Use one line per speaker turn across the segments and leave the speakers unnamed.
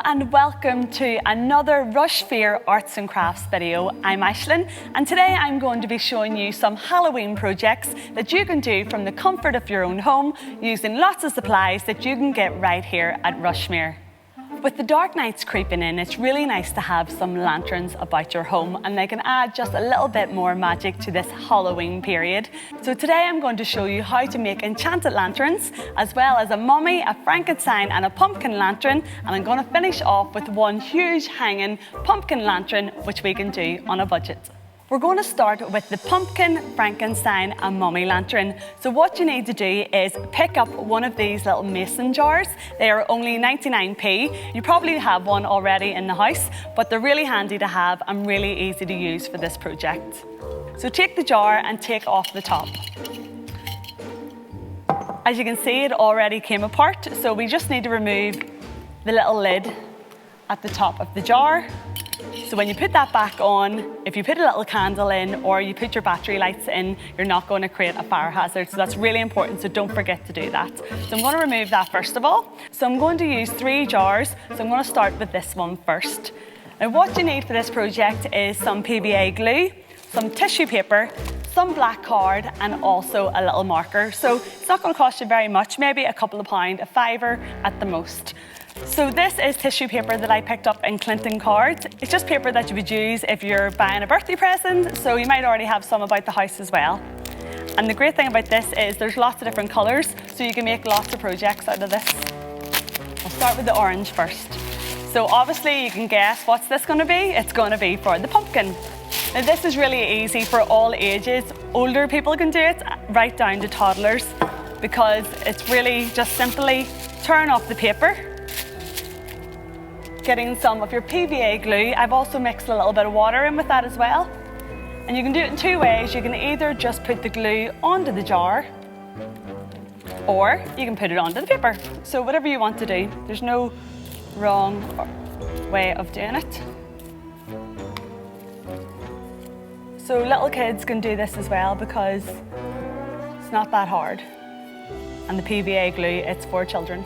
and welcome to another Rush Fair Arts and Crafts video. I'm Aisling and today I'm going to be showing you some Halloween projects that you can do from the comfort of your own home using lots of supplies that you can get right here at Rushmere. With the dark nights creeping in, it's really nice to have some lanterns about your home and they can add just a little bit more magic to this Halloween period. So today I'm going to show you how to make enchanted lanterns, as well as a mummy, a Frankenstein and a pumpkin lantern, and I'm going to finish off with one huge hanging pumpkin lantern which we can do on a budget. We're going to start with the pumpkin, Frankenstein and mummy lantern. So what you need to do is pick up one of these little mason jars. They are only 99p. You probably have one already in the house, but they're really handy to have and really easy to use for this project. So take the jar and take off the top. As you can see, it already came apart, so we just need to remove the little lid at the top of the jar. So when you put that back on, if you put a little candle in or you put your battery lights in, you're not going to create a fire hazard. So that's really important, so don't forget to do that. So I'm going to remove that first of all. So I'm going to use 3 jars. So I'm going to start with this one first. Now what you need for this project is some PVA glue, some tissue paper, some black card and also a little marker. So it's not going to cost you very much, maybe a couple of pounds, a fiver at the most. So this is tissue paper that I picked up in Clinton Cards. It's just paper that you would use if you're buying a birthday present, so you might already have some about the house as well. And the great thing about this is there's lots of different colours, so you can make lots of projects out of this. I'll start with the orange first. So obviously you can guess what's this going to be? It's going to be for the pumpkin. Now this is really easy for all ages. Older people can do it, right down to toddlers, because it's really just simply turn off the paper, getting some of your PVA glue. I've also mixed a little bit of water in with that as well. And you can do it in 2 ways. You can either just put the glue onto the jar, or you can put it onto the paper. So whatever you want to do, there's no wrong way of doing it. So little kids can do this as well because it's not that hard. And the PVA glue, it's for children.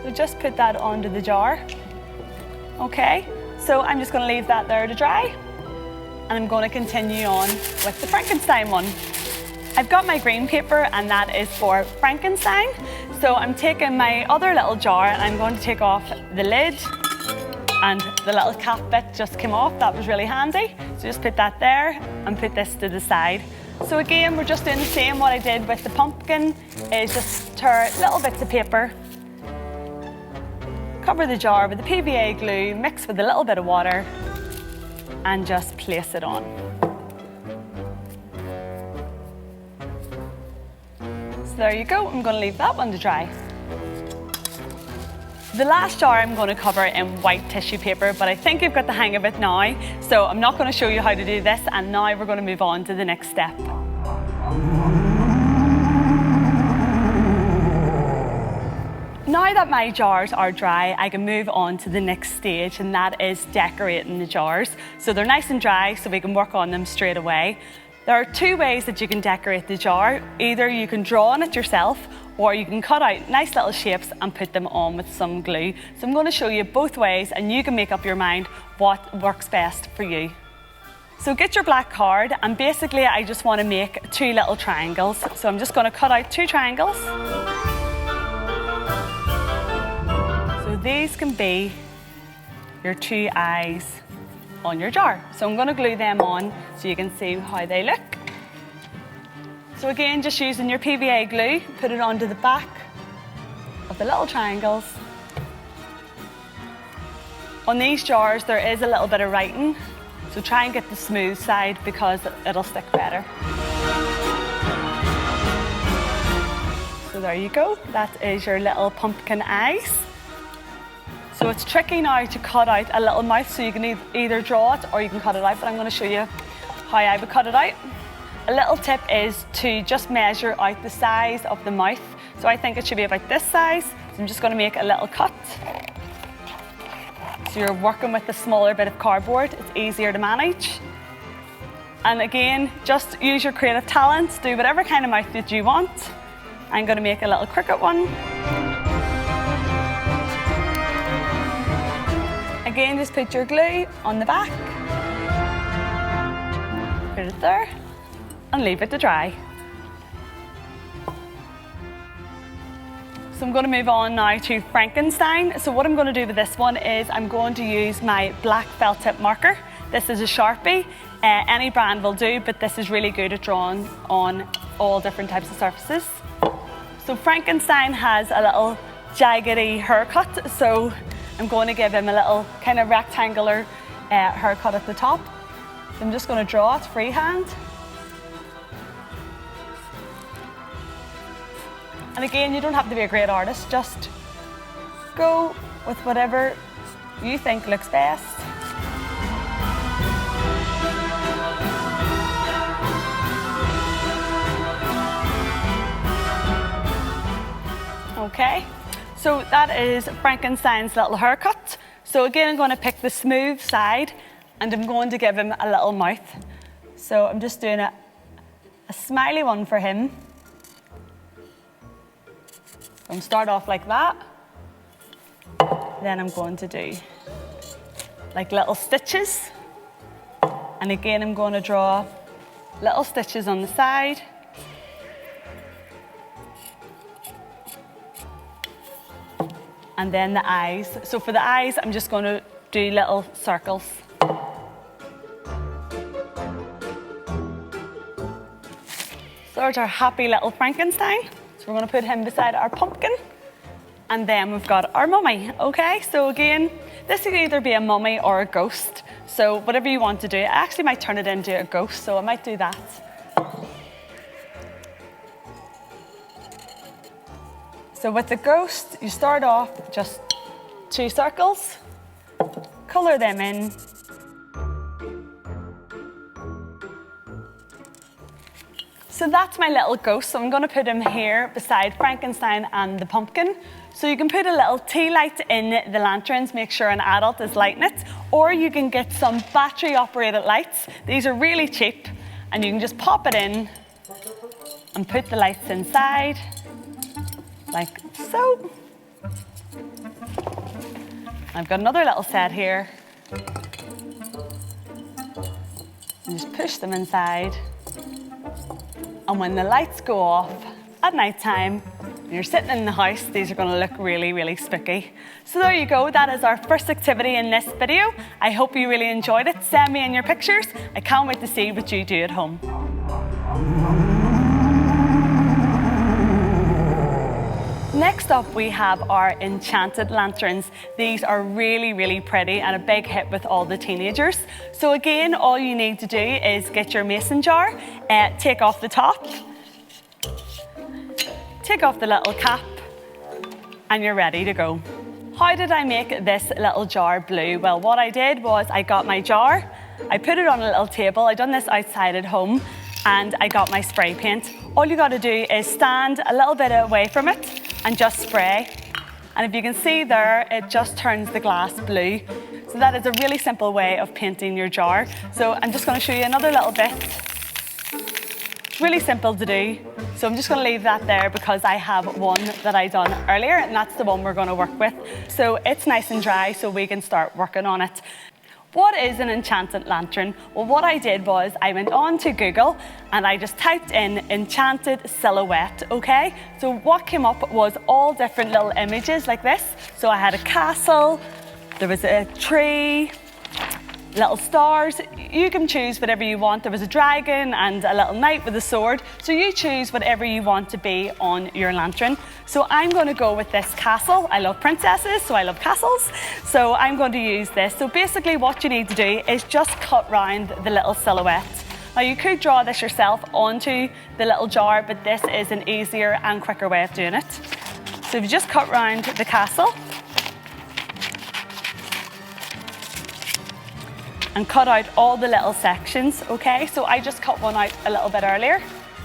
So just put that onto the jar. Okay, so I'm just going to leave that there to dry. And I'm going to continue on with the Frankenstein one. I've got my green paper and that is for Frankenstein. So I'm taking my other little jar and I'm going to take off the lid, and the little cap bit just came off. That was really handy. So just put that there and put this to the side. So again, we're just doing the same what I did with the pumpkin, is just tear little bits of paper, cover the jar with the PVA glue, mix with a little bit of water and just place it on. So there you go. I'm going to leave that one to dry. The last jar I'm going to cover in white tissue paper, but I think you've got the hang of it now. So I'm not going to show you how to do this, and now we're going to move on to the next step. Now that my jars are dry, I can move on to the next stage, and that is decorating the jars. So they're nice and dry, so we can work on them straight away. There are 2 ways that you can decorate the jar. Either you can draw on it yourself, or you can cut out nice little shapes and put them on with some glue. So I'm going to show you both ways, and you can make up your mind what works best for you. So get your black card, and basically I just want to make 2 little triangles. So I'm just going to cut out 2 triangles. So these can be your 2 eyes on your jar. So I'm going to glue them on so you can see how they look. So again, just using your PVA glue, put it onto the back of the little triangles. On these jars there is a little bit of writing, so try and get the smooth side because it'll stick better. So there you go, that is your little pumpkin eyes. So it's tricky now to cut out a little mouth, so you can either draw it or you can cut it out, but I'm going to show you how I would cut it out. A little tip is to just measure out the size of the mouth. So I think it should be about this size. So I'm just going to make a little cut. So you're working with a smaller bit of cardboard, it's easier to manage. And again, just use your creative talents, do whatever kind of mouth that you want. I'm going to make a little cricket one. again, just put your glue on the back, put it there, and leave it to dry. So I'm going to move on now to Frankenstein. So what I'm going to do with this one is I'm going to use my black felt tip marker. This is a Sharpie. Any brand will do, but this is really good at drawing on all different types of surfaces. So Frankenstein has a little jaggedy haircut, so I'm going to give him a little kind of rectangular haircut at the top. So I'm just going to draw it freehand. And again, you don't have to be a great artist, just go with whatever you think looks best. Okay, so that is Frankenstein's little haircut. So again, I'm going to pick the smooth side and I'm going to give him a little mouth. So I'm just doing a smiley one for him. I'm going to start off like that. Then I'm going to do like little stitches. And again, I'm going to draw little stitches on the side. And then the eyes. So for the eyes, I'm just going to do little circles. So there's our happy little Frankenstein. So we're going to put him beside our pumpkin. And then we've got our mummy, okay? So again, this could either be a mummy or a ghost. So whatever you want to do. I actually might turn it into a ghost, so I might do that. So with the ghost, you start off just 2 circles, colour them in. So that's my little ghost. So I'm going to put him here beside Frankenstein and the pumpkin. So you can put a little tea light in the lanterns, make sure an adult is lighting it, or you can get some battery operated lights. These are really cheap and you can just pop it in and put the lights inside, like so. I've got another little set here. And just push them inside. And when the lights go off at night time, when you're sitting in the house, these are going to look really, really spooky. So there you go, that is our first activity in this video. I hope you really enjoyed it. Send me in your pictures. I can't wait to see what you do at home. Next up, we have our Enchanted lanterns. These are really, really pretty and a big hit with all the teenagers. So again, all you need to do is get your mason jar, take off the top, take off the little cap, and you're ready to go. How did I make this little jar blue? Well, what I did was I got my jar, I put it on a little table. I done this outside at home, and I got my spray paint. All you got to do is stand a little bit away from it and just spray. And if you can see there, it just turns the glass blue. So that is a really simple way of painting your jar. So I'm just going to show you another little bit. It's really simple to do. So I'm just going to leave that there because I have one that I done earlier, and that's the one we're going to work with. So it's nice and dry, so we can start working on it. What is an enchanted lantern? Well, what I did was I went on to Google and I just typed in enchanted silhouette, okay? So what came up was all different little images like this. So I had a castle, there was a tree, little stars. You can choose whatever you want. There was a dragon and a little knight with a sword. So you choose whatever you want to be on your lantern. So I'm going to go with this castle. I love princesses, so I love castles. So I'm going to use this. So basically what you need to do is just cut round the little silhouette. Now you could draw this yourself onto the little jar, but this is an easier and quicker way of doing it. So if you just cut round the castle, and cut out all the little sections, okay? So I just cut one out a little bit earlier.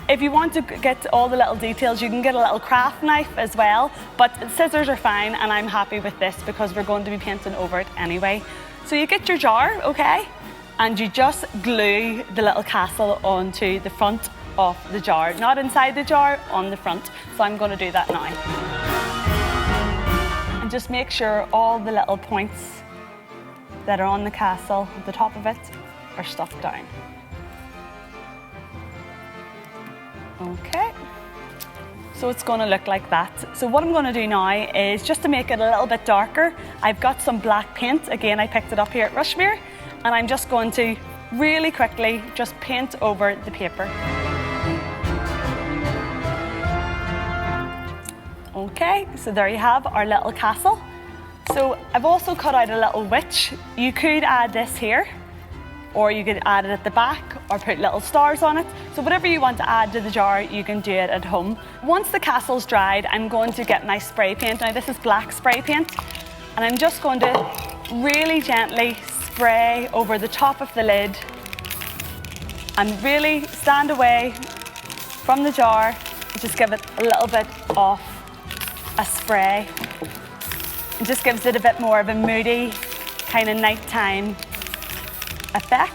If you want to get all the little details, you can get a little craft knife as well, but scissors are fine, and I'm happy with this because we're going to be painting over it anyway. So you get your jar, okay? And you just glue the little castle onto the front of the jar, not inside the jar, on the front. So I'm going to do that now. And just make sure all the little points that are on the castle, at the top of it, are stuck down. Okay, so it's going to look like that. So what I'm going to do now is, just to make it a little bit darker, I've got some black paint. Again, I picked it up here at Rushmere, and I'm just going to really quickly just paint over the paper. Okay, so there you have our little castle. So I've also cut out a little witch. You could add this here, or you could add it at the back, or put little stars on it. So whatever you want to add to the jar, you can do it at home. Once the castle's dried, I'm going to get my spray paint. Now this is black spray paint, and I'm just going to really gently spray over the top of the lid, and really stand away from the jar and just give it a little bit of a spray. It just gives it a bit more of a moody, kind of nighttime effect.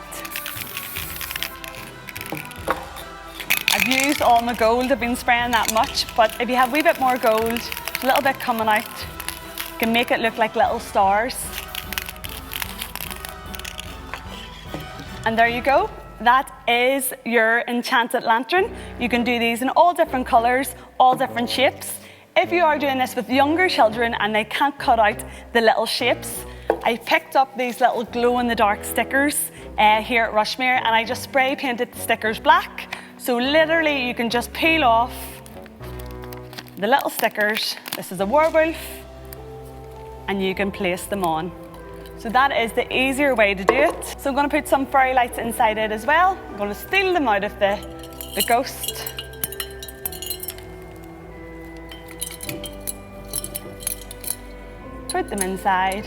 I've used all my gold, I've been spraying that much, but if you have a wee bit more gold, a little bit coming out, you can make it look like little stars. And there you go. That is your enchanted lantern. You can do these in all different colours, all different shapes. If you are doing this with younger children and they can't cut out the little shapes, I picked up these little glow-in-the-dark stickers here at Rushmere, and I just spray painted the stickers black. So literally you can just peel off the little stickers. This is a werewolf, and you can place them on. So that is the easier way to do it. So I'm going to put some fairy lights inside it as well. I'm going to steal them out of the ghost. Put them inside.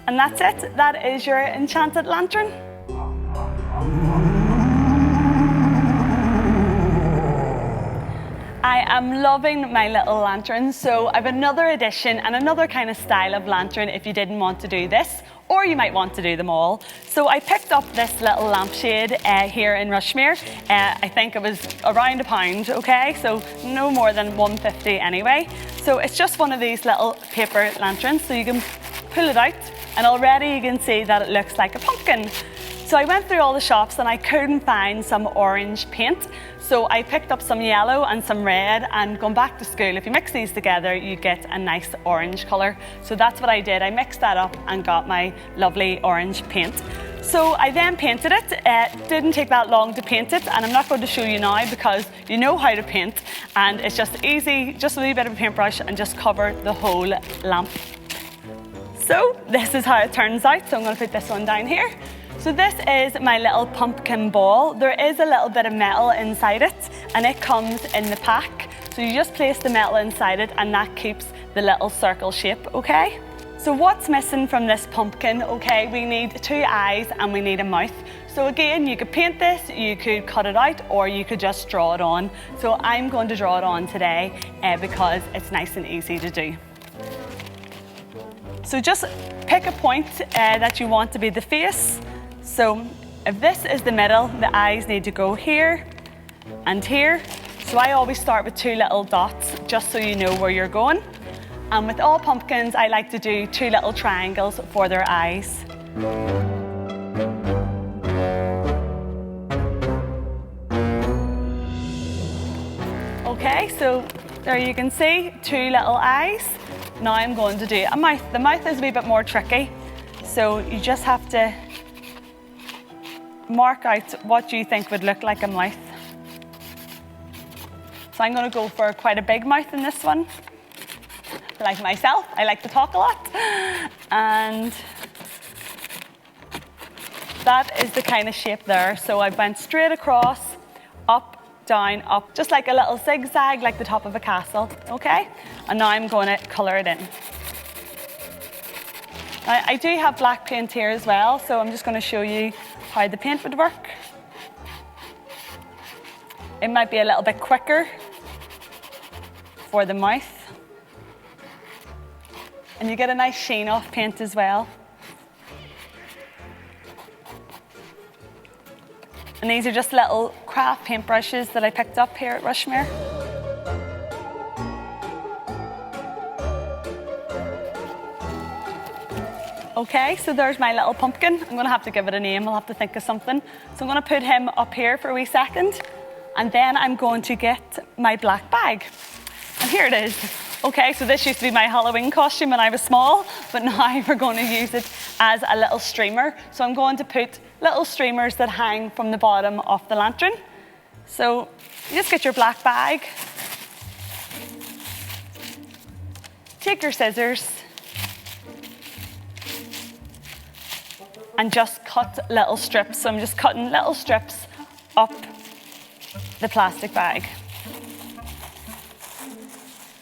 And that's it. That is your enchanted lantern. I am loving my little lantern. So I've another edition and another kind of style of lantern if you didn't want to do this, or you might want to do them all. So I picked up this little lampshade here in Rushmere. I think it was around £1, okay? So no more than £1.50 anyway. So it's just one of these little paper lanterns. So you can pull it out, and already you can see that it looks like a pumpkin. So I went through all the shops and I couldn't find some orange paint. So I picked up some yellow and some red, and going back to school, if you mix these together, you get a nice orange colour. So that's what I did. I mixed that up and got my lovely orange paint. So I then painted it. Didn't take that long to paint it, and I'm not going to show you now because you know how to paint, and it's just easy, just a wee bit of a paintbrush and just cover the whole lamp. So this is how it turns out. So I'm going to put this one down here. So this is my little pumpkin ball. There is a little bit of metal inside it, and it comes in the pack. So you just place the metal inside it, and that keeps the little circle shape, okay? So what's missing from this pumpkin? Okay, we need 2 eyes and we need a mouth. So again, you could paint this, you could cut it out, or you could just draw it on. So I'm going to draw it on today because it's nice and easy to do. So just pick a point that you want to be the face. So if this is the middle, the eyes need to go here and here. So I always start with 2 little dots, just so you know where you're going. And with all pumpkins, I like to do 2 little triangles for their eyes. Okay, so there you can see 2 little eyes. Now I'm going to do a mouth. The mouth is a wee bit more tricky. So you just have to mark out what you think would look like a mouth. So I'm going to go for quite a big mouth in this one. Like myself, I like to talk a lot. And that is the kind of shape there. So I went straight across, up, down, up, just like a little zigzag, like the top of a castle, okay? And now I'm going to colour it in. Now, I do have black paint here as well, so I'm just going to show you how the paint would work. It might be a little bit quicker for the mouth. And you get a nice sheen off paint as well. And these are just little craft paintbrushes that I picked up here at Rushmere. Okay, so there's my little pumpkin. I'm gonna have to give it a name. I'll have to think of something. So I'm gonna put him up here for a wee second, and then I'm going to get my black bag. And here it is. Okay, so this used to be my Halloween costume when I was small, but now we're going to use it as a little streamer. So I'm going to put little streamers that hang from the bottom of the lantern. So you just get your black bag, take your scissors, and just cut little strips. So I'm just cutting little strips up the plastic bag.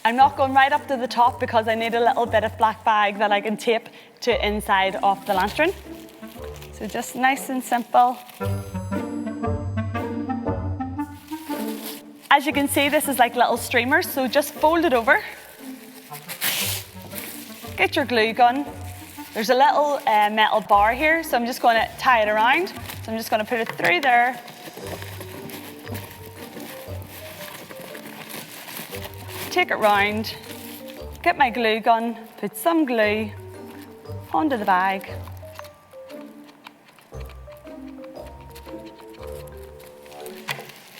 I'm not going right up to the top because I need a little bit of black bag that I can tape to inside of the lantern. So just nice and simple. As you can see, this is like little streamers, so just fold it over. Get your glue gun. There's a little metal bar here, so I'm just going to tie it around. So I'm just going to put it through there. Take it round, get my glue gun, put some glue onto the bag.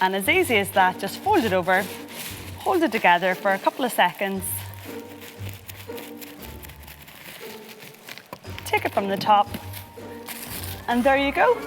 And as easy as that, just fold it over, hold it together for a couple of seconds. Take it from the top, and there you go.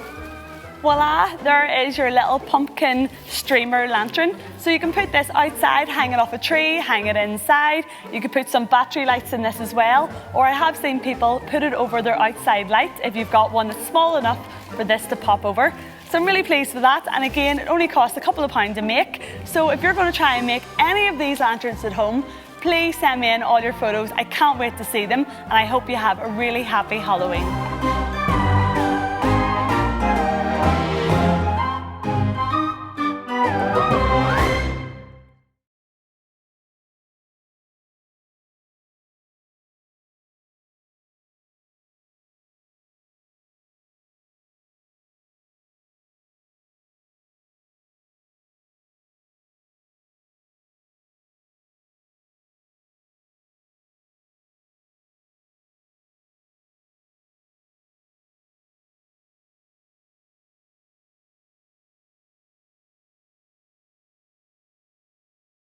Voila, there is your little pumpkin streamer lantern. So you can put this outside, hang it off a tree, hang it inside. You could put some battery lights in this as well, or I have seen people put it over their outside light if you've got one that's small enough for this to pop over. So I'm really pleased with that, and again, it only costs a couple of pounds to make. So if you're going to try and make any of these lanterns at home, please send me in all your photos. I can't wait to see them, and I hope you have a really happy Halloween.